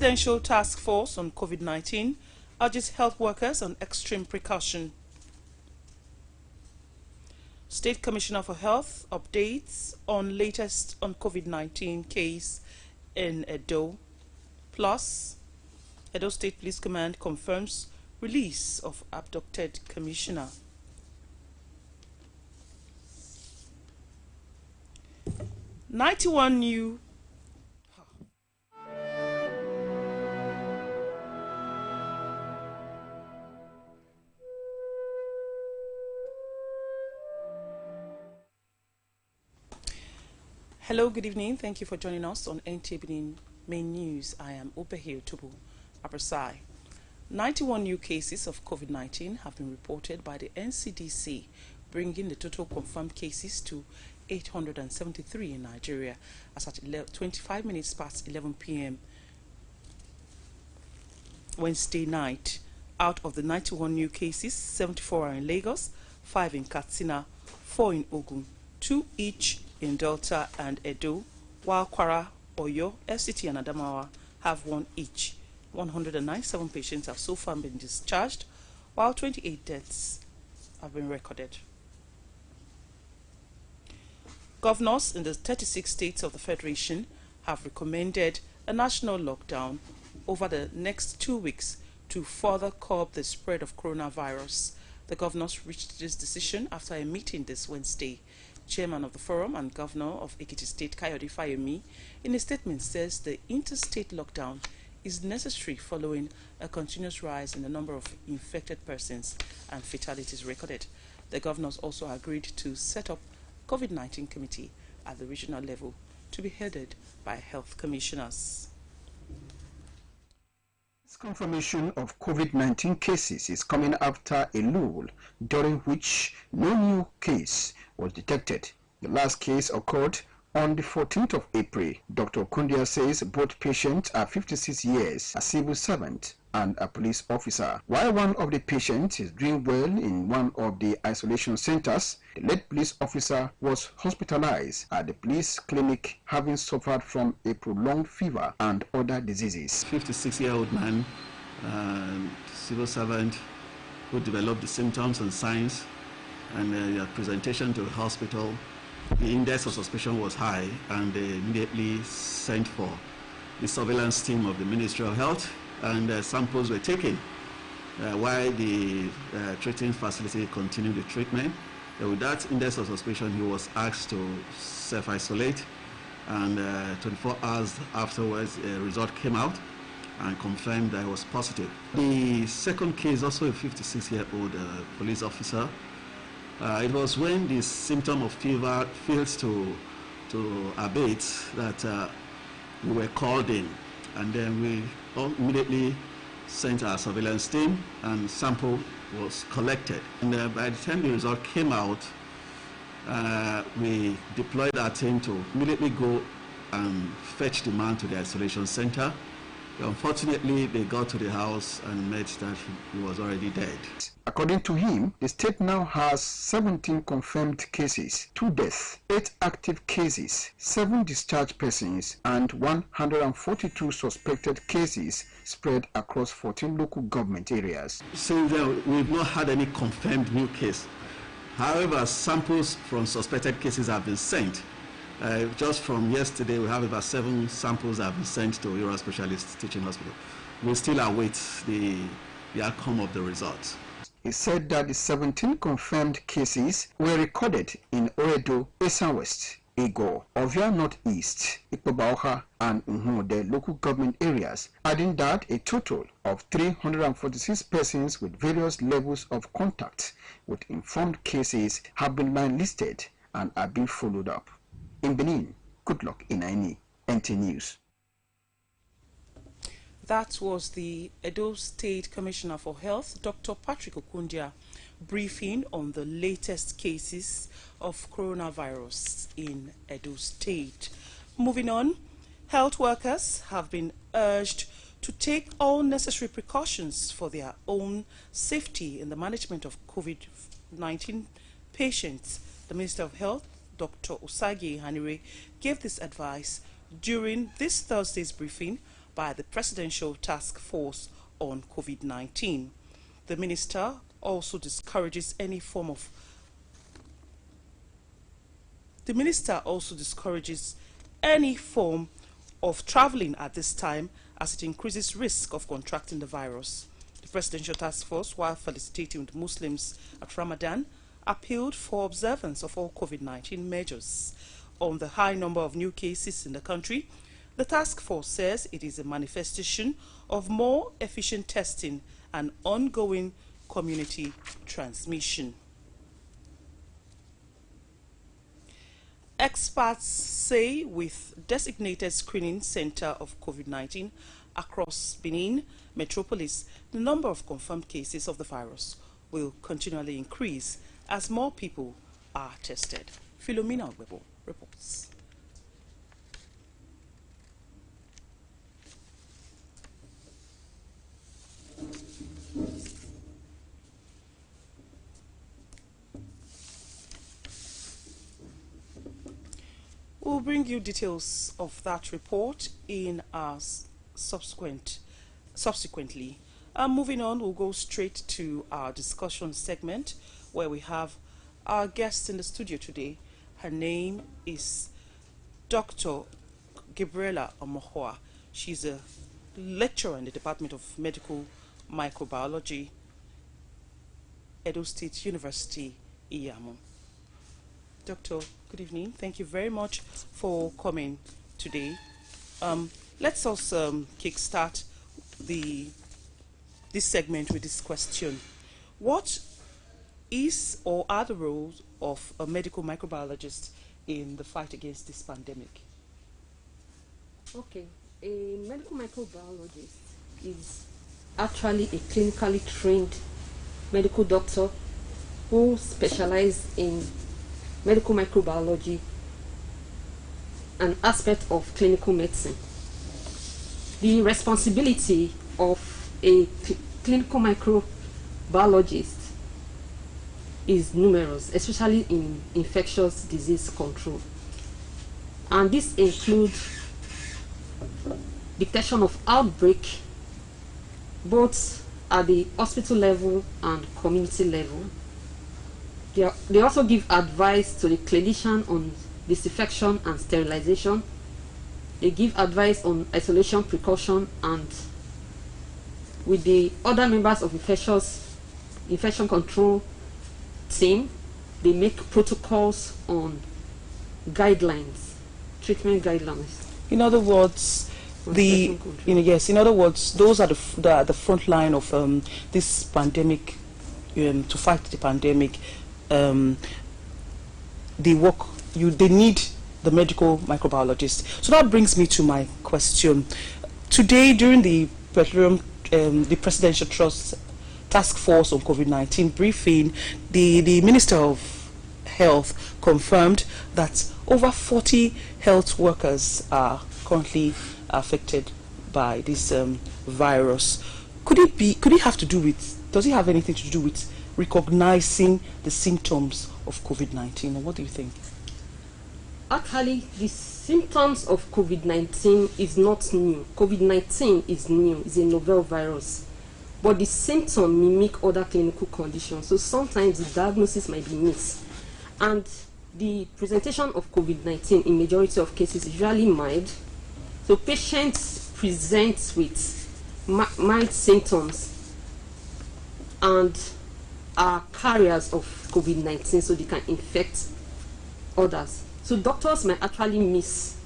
Presidential Task Force on COVID-19 urges health workers on extreme precaution. State Commissioner for Health updates on latest on COVID-19 case in Edo. Plus, Edo State Police Command confirms release of abducted commissioner. "91 new Hello, good evening. Thank you for joining us on NTA Benin Main News. I am Obehi Otubu Abrasai. 91 new cases of COVID-19 have been reported by the NCDC, bringing the total confirmed cases to 873 in Nigeria as at 25 minutes past 11 p.m. Wednesday night. Out of the 91 new cases, 74 are in Lagos, 5 in Katsina, 4 in Ogun, 2 each in Delta and Edo, while Kwara, Oyo, FCT and Adamawa have 1 each. 197 patients have so far been discharged, while 28 deaths have been recorded. Governors in the 36 states of the Federation have recommended a national lockdown over the next 2 weeks to further curb the spread of coronavirus. The governors reached this decision after a meeting this Wednesday. Chairman of the forum and Governor of Ekiti State, Kayode Fayemi, in a statement says the interstate lockdown is necessary following a continuous rise in the number of infected persons and fatalities recorded. The governors also agreed to set up a COVID-19 committee at the regional level to be headed by health commissioners. This confirmation of COVID-19 cases is coming after a lull during which no new case was detected. The last case occurred on the 14th of April. Dr. Kundia says both patients are 56 years, a civil servant and a police officer. While one of the patients is doing well in one of the isolation centers, the late police officer was hospitalized at the police clinic having suffered from a prolonged fever and other diseases. 56-year-old man, civil servant, who developed the symptoms and signs, and their presentation to the hospital, the index of suspicion was high, and they immediately sent for the surveillance team of the Ministry of Health, and samples were taken while the treating facility continued the treatment. With that index of suspicion, he was asked to self-isolate, and 24 hours afterwards, a result came out and confirmed that he was positive. The second case, also a 56-year-old police officer. It was when the symptom of fever failed to abate that we were called in, and then we immediately sent our surveillance team, and sample was collected. And by the time the result came out, we deployed our team to immediately go and fetch the man to the isolation center. Unfortunately, they got to the house and met that he was already dead. According to him, the state now has 17 confirmed cases, 2 deaths, 8 active cases, 7 discharged persons, and 142 suspected cases spread across 14 local government areas. Since then, we've not had any confirmed new case. However, samples from suspected cases have been sent. Just from yesterday, we have about 7 samples that have been sent to Ura Specialist Teaching Hospital. We still await the outcome of the results. He said that the 17 confirmed cases were recorded in Oredo, Esan West, Ego, Ovia Northeast, Ikpobaoha, and Unhu, the local government areas, adding that a total of 346 persons with various levels of contact with informed cases have been line listed and are being followed up. In Benin, good luck in Aini, NT News. That was the Edo State Commissioner for Health, Dr. Patrick Okundia, briefing on the latest cases of coronavirus in Edo State. Moving on, health workers have been urged to take all necessary precautions for their own safety in the management of COVID-19 patients. The Minister of Health, Dr. Usagi Hanire, gave this advice during this Thursday's briefing by the Presidential Task Force on COVID-19. The minister also discourages any form of traveling at this time, as it increases risk of contracting the virus. The Presidential Task Force, while felicitating the Muslims at Ramadan, appealed for observance of all COVID-19 measures. On the high number of new cases in the country, the task force says it is a manifestation of more efficient testing and ongoing community transmission. Experts say with designated screening center of COVID-19 across Benin metropolis, the number of confirmed cases of the virus will continually increase as more people are tested. Philomena Webo reports. We'll bring you details of that report in our subsequently. Moving on, we'll go straight to our discussion segment where we have our guest in the studio today. Her name is Dr. Gabriela Omohua. She's a lecturer in the Department of Medical Microbiology, Edo State University, Iyamo. Doctor, good evening. Thank you very much for coming today. Let's also kickstart this segment with this question. What is or are the roles of a medical microbiologist in the fight against this pandemic? Okay, a medical microbiologist is actually a clinically trained medical doctor who specializes in medical microbiology, an aspect of clinical medicine. The responsibility of a clinical microbiologist is numerous, especially in infectious disease control. And this includes detection of outbreak, both at the hospital level and community level. They also give advice to the clinician on disinfection and sterilization. They give advice on isolation precaution, and with the other members of infection control team, they make protocols on guidelines, treatment guidelines. In other words, in other words, those are the front line of this pandemic, to fight the pandemic. They need the medical microbiologist. So that brings me to my question. Today, during the Presidential Trust Task Force on COVID-19 briefing, the Minister of Health confirmed that over 40 health workers are currently affected by this virus. Does it have anything to do with recognizing the symptoms of COVID-19, or what do you think? Actually, the symptoms of COVID-19 is not new. COVID-19 is new, it's a novel virus. But the symptom mimic other clinical conditions, so sometimes the diagnosis might be missed. And the presentation of COVID-19 in majority of cases is usually mild. So patients present with mild symptoms and are carriers of COVID-19, so they can infect others. So doctors might actually miss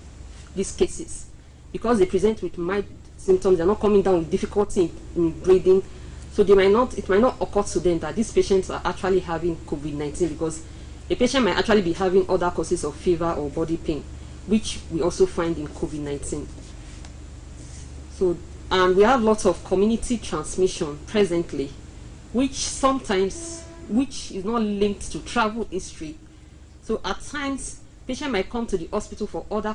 these cases because they present with mild symptoms. They're not coming down with difficulty in breathing, so it might not occur to them that these patients are actually having COVID-19, because a patient might actually be having other causes of fever or body pain, which we also find in COVID-19. So, and we have lots of community transmission presently, which is not linked to travel history. So at times, patient might come to the hospital for other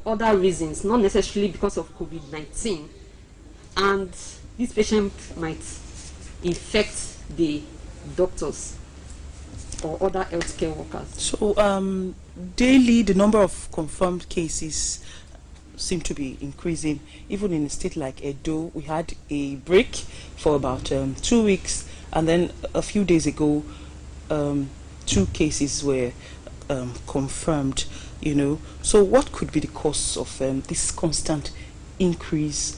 other reasons, not necessarily because of COVID-19. And this patient might infect the doctors or other healthcare workers. So daily, the number of confirmed cases seem to be increasing. Even in a state like Edo, we had a break for about 2 weeks, and then a few days ago, 2 cases were confirmed. So what could be the cause of this constant increase,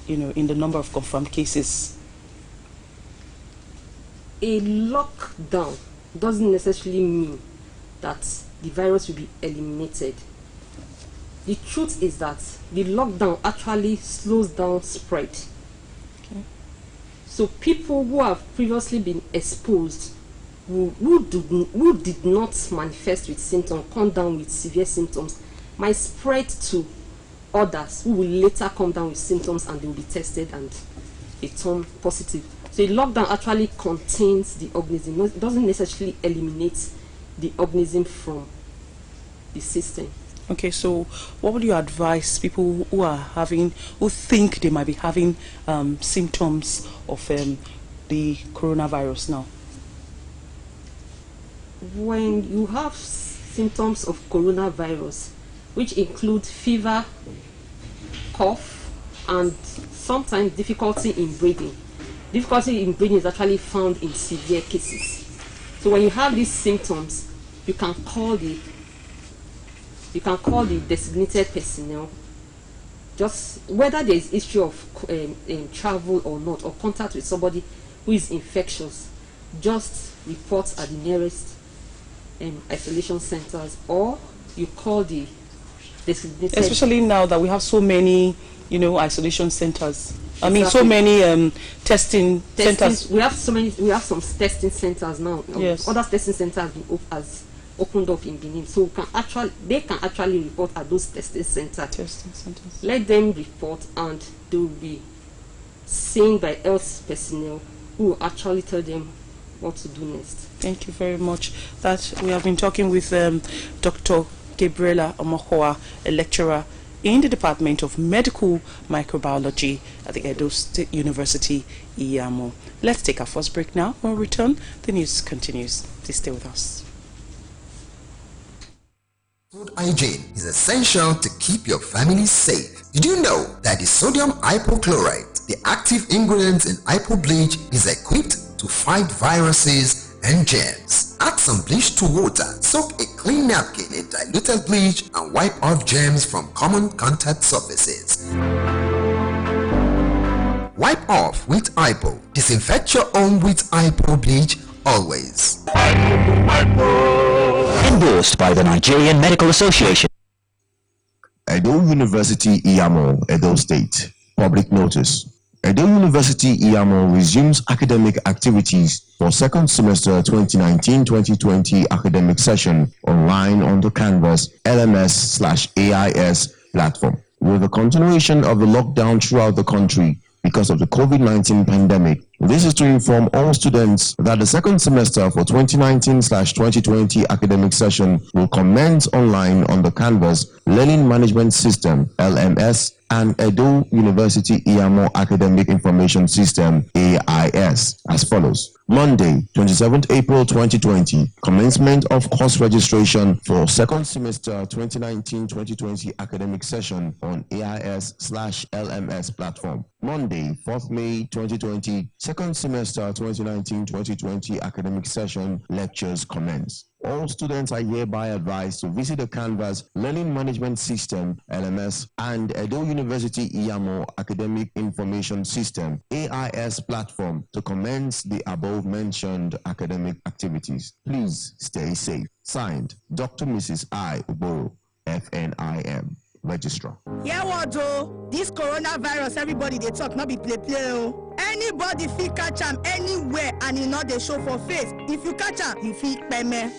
in the number of confirmed cases? A lockdown doesn't necessarily mean that the virus will be eliminated. The truth is that the lockdown actually slows down spread. Okay. So people who have previously been exposed, who did not manifest with symptoms, come down with severe symptoms, might spread to others who will later come down with symptoms, and they will be tested and they turn positive. So a lockdown actually contains the organism. It doesn't necessarily eliminate the organism from the system. Okay, so what would you advise people who think they might be having symptoms of the coronavirus now? When you have symptoms of coronavirus, which include fever, cough, and sometimes difficulty in breathing. Difficulty in breathing is actually found in severe cases. So when you have these symptoms, you can call the designated personnel. Just whether there is issue of travel or not, or contact with somebody who is infectious, just report at the nearest isolation centers, or you call the designated. Especially now that we have so many, isolation centers. I mean, Exactly. so many testing centers. We have some testing centers now. Yes. Other testing centers has opened up in Benin, so they can actually report at those testing centers. Let them report, and they will be seen by health personnel who will actually tell them what to do next. Thank you very much. That we have been talking with Dr. Gabriela Omohoa, a lecturer in the Department of Medical Microbiology at the Edo State University, Iyamo. Let's take our first break now. When we return, the news continues. Please stay with us. Food hygiene is essential to keep your family safe. Did you know that the sodium hypochlorite, the active ingredient in hypo bleach, is equipped to fight viruses and germs? Add some bleach to water, soak a clean napkin in diluted bleach, and wipe off germs from common contact surfaces. Wipe off with hypo. Disinfect your home with hypo bleach always. Endorsed by the Nigerian Medical Association. Edo University, Iyamo, Edo State. Public notice. Edo University, Iyamo resumes academic activities for second semester 2019-2020 academic session online on the Canvas LMS/AIS platform. With the continuation of the lockdown throughout the country because of the COVID-19 pandemic, this is to inform all students that the second semester for 2019/2020 academic session will commence online on the Canvas Learning Management System LMS and Edo University Iyamo Academic Information System AIS as follows. Monday, 27th April 2020, commencement of course registration for second semester 2019-2020 academic session on AIS/LMS platform. Monday, 4th May 2020, second semester 2019-2020 academic session lectures commence. All students are hereby advised to visit the Canvas Learning Management System LMS and Edo University Iyamo Academic Information System AIS platform to commence the above mentioned academic activities. Please stay safe. Signed, Dr. Mrs. I. Uboro, FNIM, Registrar. Yeah, what though? This coronavirus, everybody they talk, not be play. Anybody fit catch am anywhere and e no dey show for face. If you catch am, you fit peme.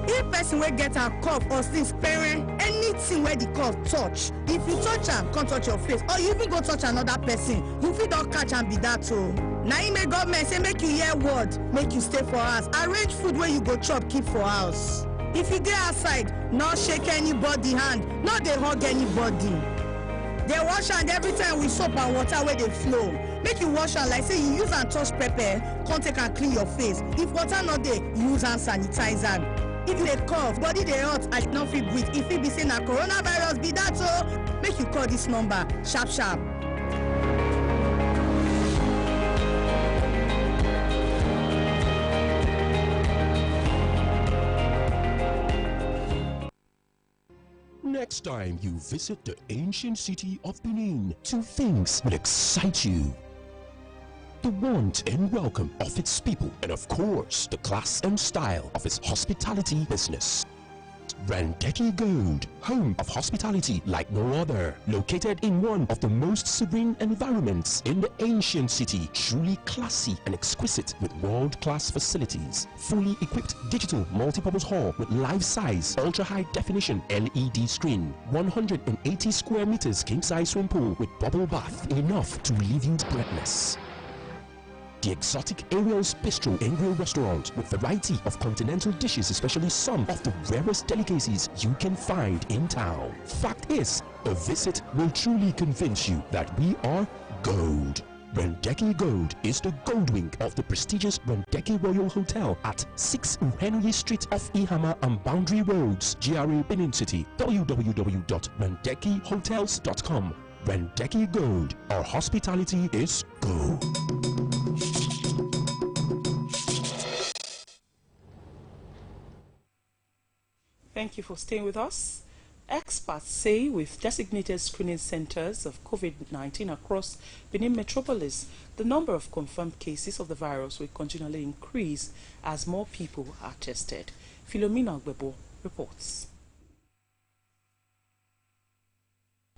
If person wey get a cough or sneeze, anything where the cough touch, if you touch am, come touch your face, or you even go touch another person, you fit don catch am be that o. Na im make government say make you hear word, make you stay for house. Arrange food where you go chop, keep for house. If you dey outside, no shake anybody hand, no dey hug anybody. Dey wash hand every time with soap and water where they flow. Make you wash hand like say you use and touch pepper, come take and clean your face. If water not there, use hand sanitizer. If you dey cough, body dey hot and you no fit breathe, e fit be say na coronavirus be that o. Make you call this number sharp sharp. Next time you visit the ancient city of Benin, two things will excite you: the warmth and welcome of its people, and of course, the class and style of its hospitality business. Randeki Gold, home of hospitality like no other, located in one of the most serene environments in the ancient city, truly classy and exquisite with world-class facilities, fully equipped digital multipurpose hall with life-size, ultra-high definition LED screen, 180 square meters king-size swimming pool with bubble bath, enough to leave you breathless. The exotic Ariel's Bistro and Grill restaurant with variety of continental dishes, especially some of the rarest delicacies you can find in town. Fact is, a visit will truly convince you that we are gold. Randeki Gold is the gold wing of the prestigious Randeki Royal Hotel at 6 Henry Street off Ihama and Boundary Roads, GRA Benin City. www.randekihotels.com. Randeki Gold. Our hospitality is gold. Thank you for staying with us. Experts say with designated screening centers of COVID-19 across Benin metropolis, the number of confirmed cases of the virus will continually increase as more people are tested. Philomena Gbebo reports.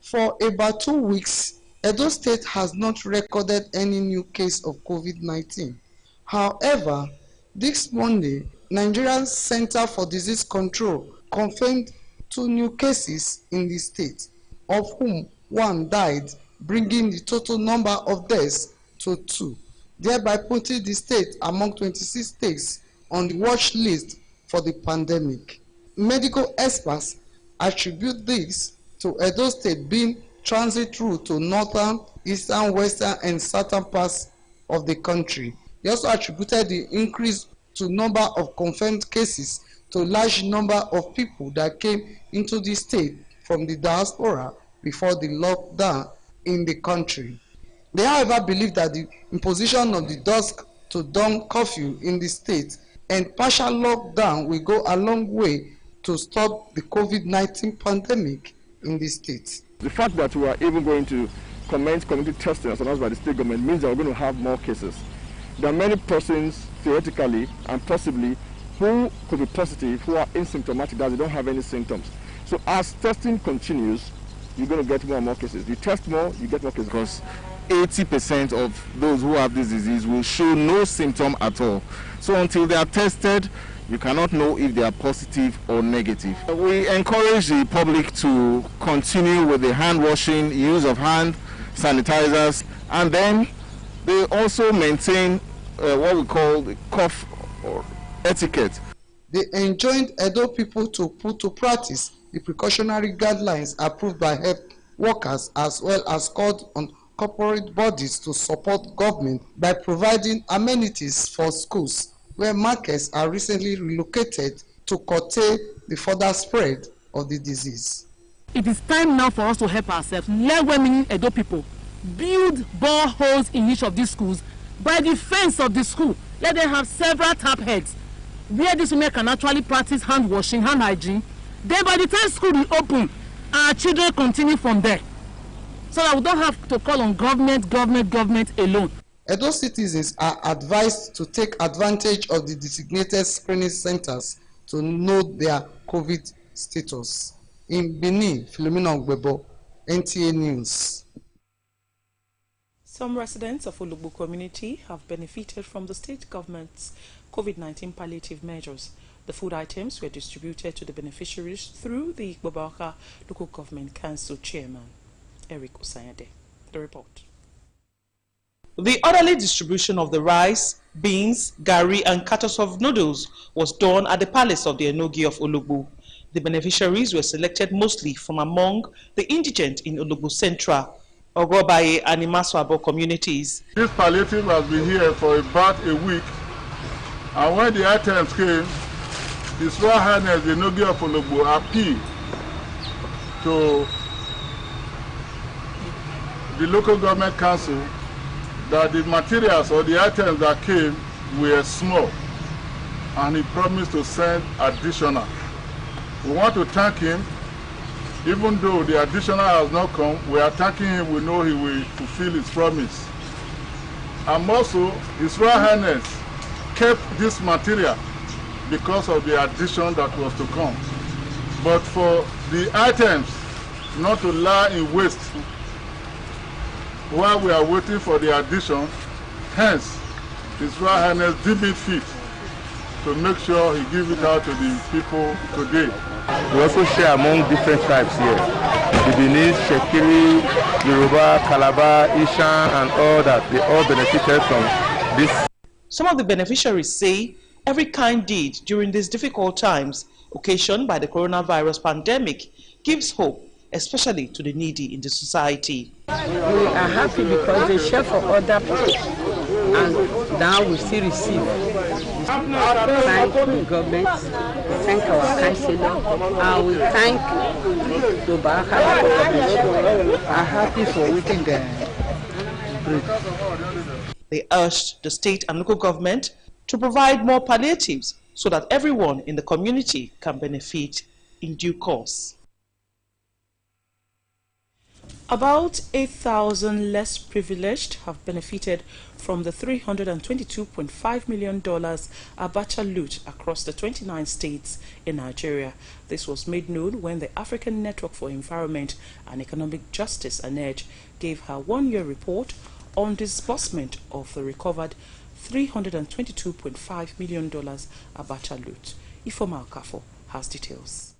For about 2 weeks, Edo State has not recorded any new case of COVID-19. However, this Monday, Nigerian Center for Disease Control confirmed 2 new cases in the state, of whom 1 died, bringing the total number of deaths to 2, thereby putting the state among 26 states on the watch list for the pandemic. Medical experts attribute this to Edo State being transit route to northern, eastern, western, and southern parts of the country. They also attributed the increase to number of confirmed cases to large number of people that came into the state from the diaspora before the lockdown in the country. They, however, believe that the imposition of the dusk to dawn curfew in the state and partial lockdown will go a long way to stop the COVID-19 pandemic in the state. The fact that we are even going to commence community testing as announced by the state government means that we're going to have more cases. There are many persons, theoretically and possibly, who could be positive, who are asymptomatic, that they don't have any symptoms. So as testing continues, you're going to get more and more cases. You test more, you get more cases. Because 80% of those who have this disease will show no symptom at all. So until they are tested, you cannot know if they are positive or negative. We encourage the public to continue with the hand washing, use of hand sanitizers, and then they also maintain what we call the cough or etiquette. They enjoined Edo people to put to practice the precautionary guidelines approved by health workers, as well as called on corporate bodies to support government by providing amenities for schools, where markets are recently relocated to curtail the further spread of the disease. It is time now for us to help ourselves. Let women Edo people build boreholes in each of these schools. By the fence of the school, let them have several tap heads where these women can actually practice hand washing, hand hygiene. Then by the time school will open, our children continue from there. So that we don't have to call on government alone. Edo citizens are advised to take advantage of the designated screening centers to know their COVID status. In Benin, Philomena Gbebo, NTA News. Some residents of Olugbo community have benefited from the state government's COVID-19 palliative measures. The food items were distributed to the beneficiaries through the Igbobaka Local Government Council Chairman, Eric Osayade. The report. The orderly distribution of the rice, beans, gari and cartons of noodles was done at the palace of the Enogi of Olugbo. The beneficiaries were selected mostly from among the indigent in Olugbo Central, Ogobaye and Imaswabo communities. This palliative has been here for about a week, and when the items came, His Royal Highness the Enogi of Ologbo appeal to the local government council that the materials or the items that came were small, and he promised to send additional. We want to thank him. Even though the additional has not come, we are thanking him. We know he will fulfill his promise. And also, His Royal Highness kept this material because of the addition that was to come. But for the items not to lie in waste while we are waiting for the addition, hence His Royal Highness deemed it fit to make sure he gives it out to the people today. We also share among different tribes here. The Benin, Shekiri, Yoruba, Calabar, Ishan, and all that. They all benefited from this. Some of the beneficiaries say every kind deed during these difficult times occasioned by the coronavirus pandemic gives hope, especially to the needy in the society. We are happy because they share for other people, and now we still receive. We thank the government, we thank our councillor, and we thank the Baraka government. Are happy for waiting the bridge. They urged the state and local government to provide more palliatives so that everyone in the community can benefit in due course. About 8,000 less privileged have benefited from the $322.5 million Abacha loot across the 29 states in Nigeria. This was made known when the African Network for Environment and Economic Justice, ANEJ, gave her one-year report on disbursement of the recovered $322.5 million Abacha loot. Ifoma Okafo has details.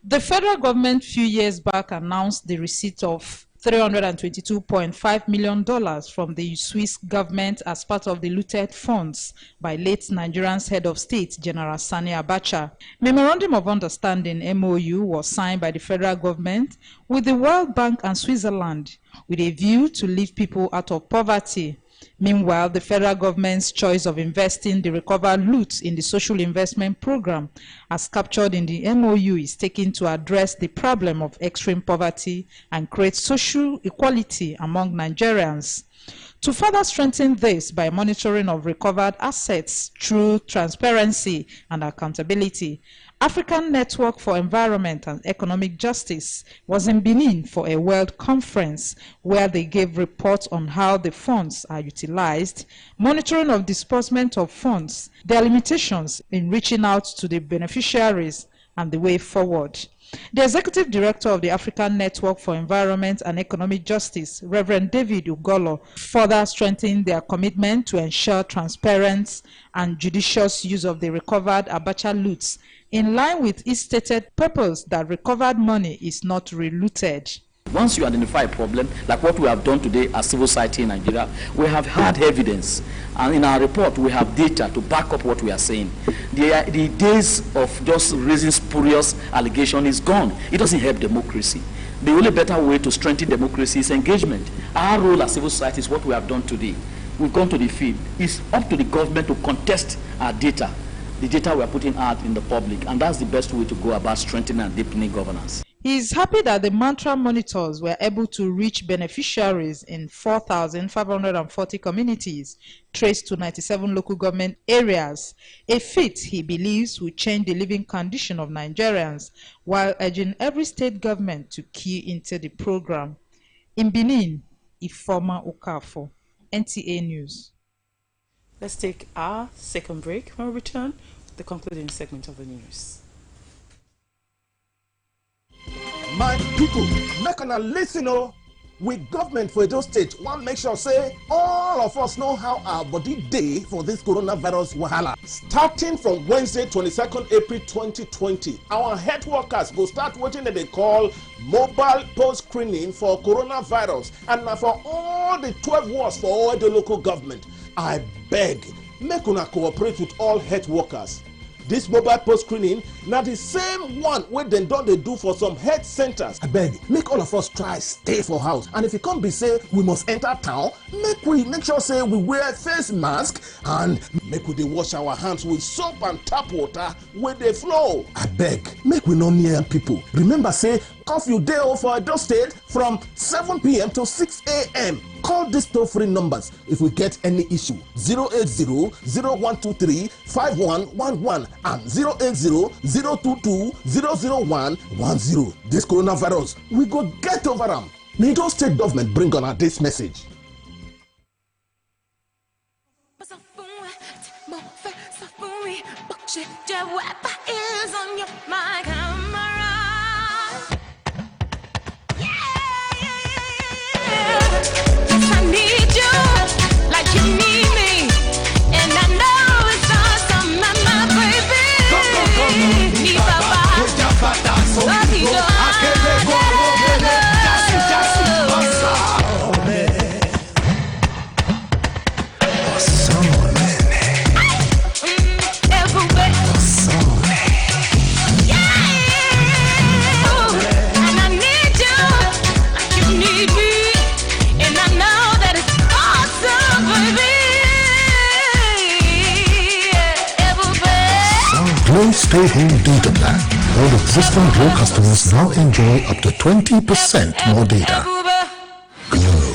The federal government few years back announced the receipt of $322.5 million from the Swiss government as part of the looted funds by late Nigerian's head of state, General Sani Abacha. Memorandum of Understanding, MOU, was signed by the federal government with the World Bank and Switzerland with a view to lift people out of poverty. Meanwhile, the federal government's choice of investing the recovered loot in the social investment program, as captured in the MOU, is taken to address the problem of extreme poverty and create social equality among Nigerians. To further strengthen this by monitoring of recovered assets through transparency and accountability, African Network for Environment and Economic Justice was in Benin for a World Conference where they gave reports on how the funds are utilized, monitoring of disbursement of funds, their limitations in reaching out to the beneficiaries, and the way forward. The Executive Director of the African Network for Environment and Economic Justice, Reverend David Ugolo, further strengthened their commitment to ensure transparent and judicious use of the recovered Abacha loots, in line with its stated purpose that recovered money is not re-looted. Once you identify a problem, like what we have done today as civil society in Nigeria, we have had evidence. And in our report, we have data to back up what we are saying. The days of just raising spurious allegation is gone. It doesn't help democracy. The only better way to strengthen democracy is engagement. Our role as civil society is what we have done today. We've gone to the field. It's up to the government to contest our data, the data we are putting out in the public, and that's the best way to go about strengthening and deepening governance. He is happy that the mantra monitors were able to reach beneficiaries in 4,540 communities, traced to 97 local government areas, a feat he believes will change the living condition of Nigerians, while urging every state government to key into the program. In Benin, Ifoma Okafo, NTA News. Let's take our second break. When we return, the concluding segment of the news. My people, make una listen o. With government for Edo State, one make sure say all of us know how our body dey for this coronavirus wahala. Starting from Wednesday 22nd April 2020, our health workers go start wetin dem dey call mobile post screening for coronavirus, and na for all the 12 wards for all the local government. I beg, make una cooperate with all health workers. This mobile post screening na the same one wey dem don dey do for some health centers. Abeg, make all of us try stay for house, and if e come be say we must enter town, make sure say we wear face mask and make we dey wash our hands with soap and tap water wey dey flow. Abeg, make we no near people. Remember say curfew dey for Edo State from 7 p.m. to 6 a.m. Call these toll-free numbers if we get any issue: 080-0123-5111 and 080-022-00110. This coronavirus, we go get over am. May Edo State government bring on this message. Is on your my camera. Yes, I need you like you need me, and I know it's awesome, my baby. Ni papa, Glow Stay Home Data Plan. All existing Glow customers now enjoy up to 20% more data. Glow.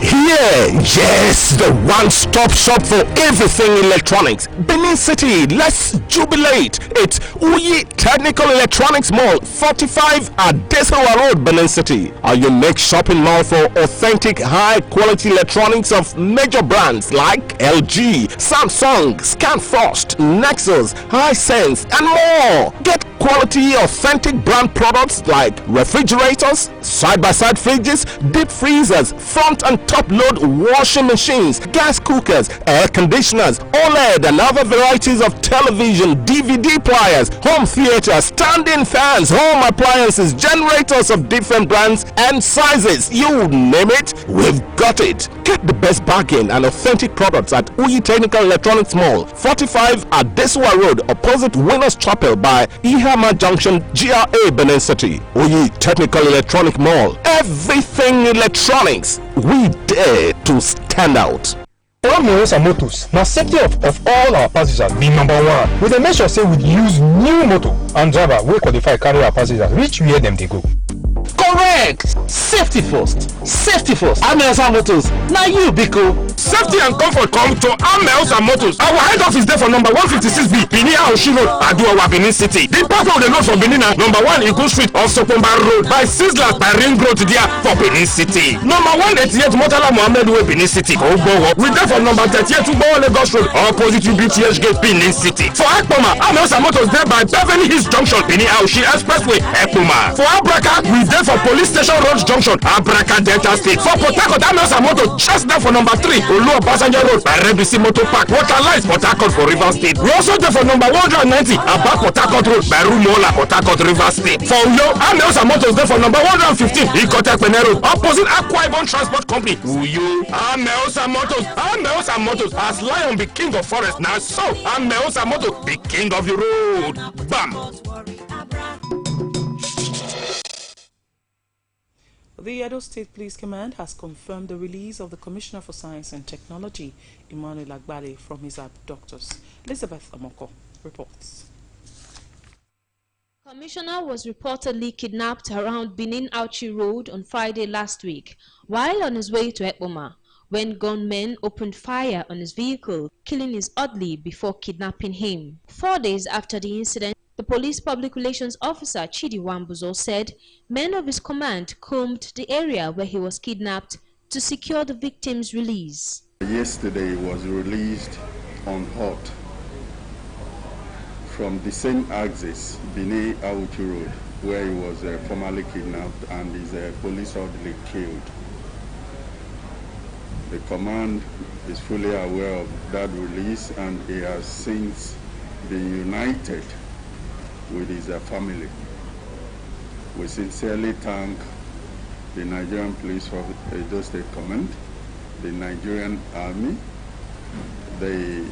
Here, yes, the one-stop shop for everything electronics. Benin City, let's jubilate. It's Uyi Technical Electronics Mall, 45 Adesawa Road, Benin City. Our unique shopping mall for authentic, high-quality electronics of major brands like LG, Samsung, Scanfrost, Nexus, Hisense, and more. Get quality, authentic brand products like refrigerators, side-by-side fridges, deep freezers, front and top load washing machines, gas cookers, air conditioners, OLED and other varieties of television, DVD players, home theater, standing fans, home appliances, generators of different brands and sizes. You name it, we've got it. Get the best bargain and authentic products at Uyi Technical Electronics Mall, 45 Adesawa Road, opposite Winners Chapel by Ihama Junction, GRA, Benin City. Uyi Technical Electronic Mall. Everything electronics. We dare to stand out. Meals and motors. Now safety of all our passengers be number one. We dey make sure say we use new motor and driver wey qualify carry our passengers reach where them they go. Correct! Safety first. Safety first. Amels and Motors. Now you, Biko. Safety and comfort come to Amels and Motors. Our head office there for number 156B, Benin Aoshi Road, Aduawa, Benin City. The part of the road from Benin, number 1 Eagle Street off Sokomba Road by Sizzler by Ring Road there for Benin City. Number 188 Motala Mohammed Way, Benin City. We there for number 38 Tubo Lagos Road, opposite UBTH Gate, Benin City. For Ekpoma, Amels and Motors there by Beverly Hills Junction, Benin Aoshi Expressway, Ekpoma. For Abraka, we there for Police Station Road Junction, Abraka Delta State. For Port Harcourt, Amels and Motors just there for number 3 Olu Passenger Road by Rebisi Motor Park, Water Lines, Port Harcourt for River State. We also there for number 190 Abba Port Harcourt Road by Rumola, Port Harcourt, River State. For Uyo, Amels and Motors there for number 115 Ikotek Benin Road, opposite Akwa Ibom Transport Company. Uyo, Amels and Motors. Amels and Motors, as lion be king of forest, now so Amels and Motors be king of the road. Bam! The Edo State Police Command has confirmed the release of the Commissioner for Science and Technology, Emmanuel Agbale, from his abductors. Elizabeth Amoko reports. Commissioner was reportedly kidnapped around Benin Auchi Road on Friday last week, while on his way to Ekpoma, when gunmen opened fire on his vehicle, killing his orderly before kidnapping him. 4 days after the incident, the police public relations officer Chidi Wambuzo said men of his command combed the area where he was kidnapped to secure the victim's release. Yesterday he was released on hot from the same axis, Benin Auchi Road, where he was formerly kidnapped and his police orderly killed. The command is fully aware of that release and he has since been united with his family. We sincerely thank the Nigerian Police for Edo State Command, the Nigerian Army, the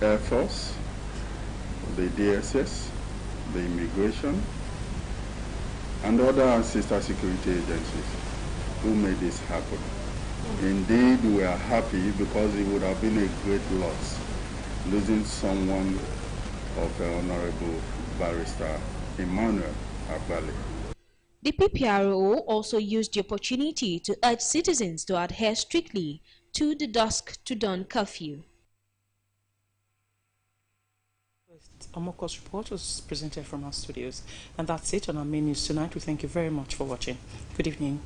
Air Force, the DSS, the Immigration, and other sister security agencies who made this happen. Indeed, we are happy because it would have been a great loss losing someone of the Honorable Barrister Emmanuel Agbale. The PPRO also used the opportunity to urge citizens to adhere strictly to the dusk to dawn curfew. Amoko's report was presented from our studios, and that's it on our main news tonight. We thank you very much for watching. Good evening.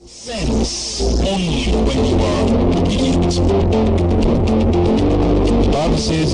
Sense only when you are obedient. The Bible says